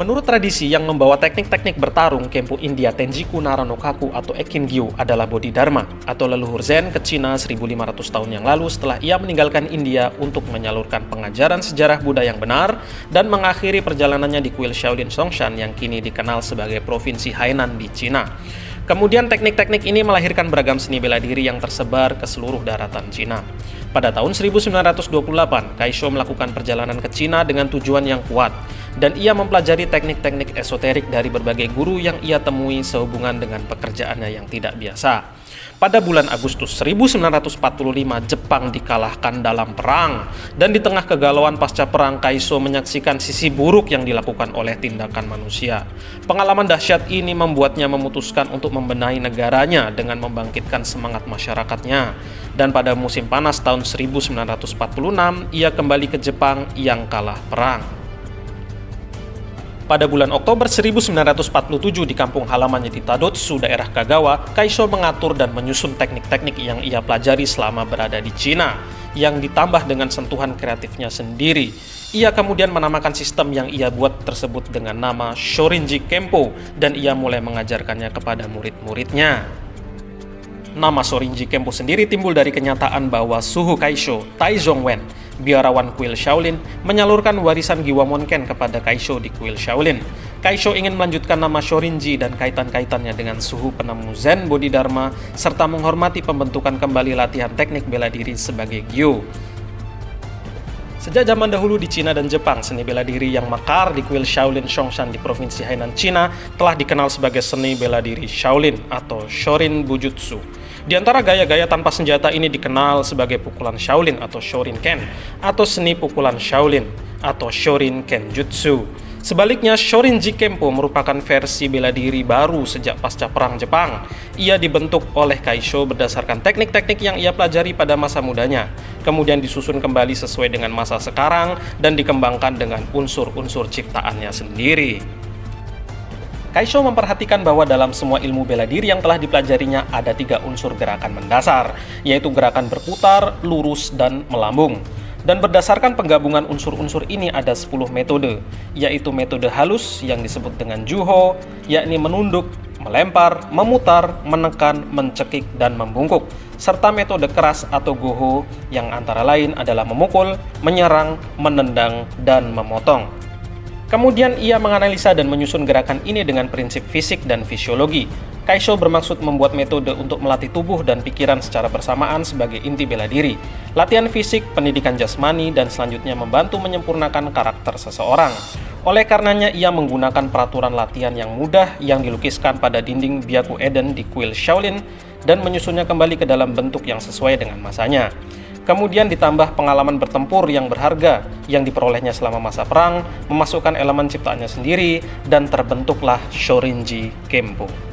Menurut tradisi yang membawa teknik-teknik bertarung Kempo India Tenjiku Naranokaku atau Ekingyo adalah Bodhidharma atau leluhur Zen ke Cina 1500 tahun yang lalu setelah ia meninggalkan India untuk menyalurkan pengajaran sejarah Buddha yang benar dan mengakhiri perjalanannya di kuil Shaolin Songshan yang kini dikenal sebagai Provinsi Hainan di Cina. Kemudian teknik-teknik ini melahirkan beragam seni bela diri yang tersebar ke seluruh daratan Cina. Pada tahun 1928, Kaisho melakukan perjalanan ke Cina dengan tujuan yang kuat, dan ia mempelajari teknik-teknik esoterik dari berbagai guru yang ia temui sehubungan dengan pekerjaannya yang tidak biasa. Pada bulan Agustus 1945, Jepang dikalahkan dalam perang, dan di tengah kegalauan pasca perang, Kaisho menyaksikan sisi buruk yang dilakukan oleh tindakan manusia. Pengalaman dahsyat ini membuatnya memutuskan untuk membenahi negaranya dengan membangkitkan semangat masyarakatnya. Dan pada musim panas tahun 1946, ia kembali ke Jepang yang kalah perang. Pada bulan Oktober 1947 di kampung halamannya di Tadotsu, daerah Kagawa, Kaisho mengatur dan menyusun teknik-teknik yang ia pelajari selama berada di Cina, yang ditambah dengan sentuhan kreatifnya sendiri. Ia kemudian menamakan sistem yang ia buat tersebut dengan nama Shorinji Kempo, dan ia mulai mengajarkannya kepada murid-muridnya. Nama Shorinji Kempo sendiri timbul dari kenyataan bahwa Suhu Kaisho, Tai Zongwen, biarawan kuil Shaolin, menyalurkan warisan Giwamonken kepada Kaisho di kuil Shaolin. Kaisho ingin melanjutkan nama Shorinji dan kaitan-kaitannya dengan Suhu penemu Zen Bodhidharma, serta menghormati pembentukan kembali latihan teknik bela diri sebagai Gyo. Sejak zaman dahulu di Cina dan Jepang, seni bela diri yang mekar di kuil Shaolin Songshan di Provinsi Hainan, Cina telah dikenal sebagai seni bela diri Shaolin atau Shorin Bujutsu. Di antara gaya-gaya tanpa senjata ini dikenal sebagai pukulan Shaolin atau Shorin Ken, atau seni pukulan Shaolin atau Shorin Kenjutsu. Sebaliknya, Shorinji Kempo merupakan versi bela diri baru sejak pasca perang Jepang. Ia dibentuk oleh Kaisho berdasarkan teknik-teknik yang ia pelajari pada masa mudanya, kemudian disusun kembali sesuai dengan masa sekarang dan dikembangkan dengan unsur-unsur ciptaannya sendiri. Kaisho memperhatikan bahwa dalam semua ilmu bela diri yang telah dipelajarinya ada 3 unsur gerakan mendasar, yaitu gerakan berputar, lurus, dan melambung. Dan berdasarkan penggabungan unsur-unsur ini ada 10 metode, yaitu metode halus yang disebut dengan Juho, yakni menunduk, melempar, memutar, menekan, mencekik, dan membungkuk, serta metode keras atau Goho yang antara lain adalah memukul, menyerang, menendang, dan memotong. Kemudian ia menganalisa dan menyusun gerakan ini dengan prinsip fisik dan fisiologi. Kaisho bermaksud membuat metode untuk melatih tubuh dan pikiran secara bersamaan sebagai inti bela diri. Latihan fisik, pendidikan jasmani, dan selanjutnya membantu menyempurnakan karakter seseorang. Oleh karenanya ia menggunakan peraturan latihan yang mudah yang dilukiskan pada dinding Byaku Eden di kuil Shaolin dan menyusunnya kembali ke dalam bentuk yang sesuai dengan masanya. Kemudian ditambah pengalaman bertempur yang berharga yang diperolehnya selama masa perang, memasukkan elemen ciptaannya sendiri, dan terbentuklah Shorinji Kempo.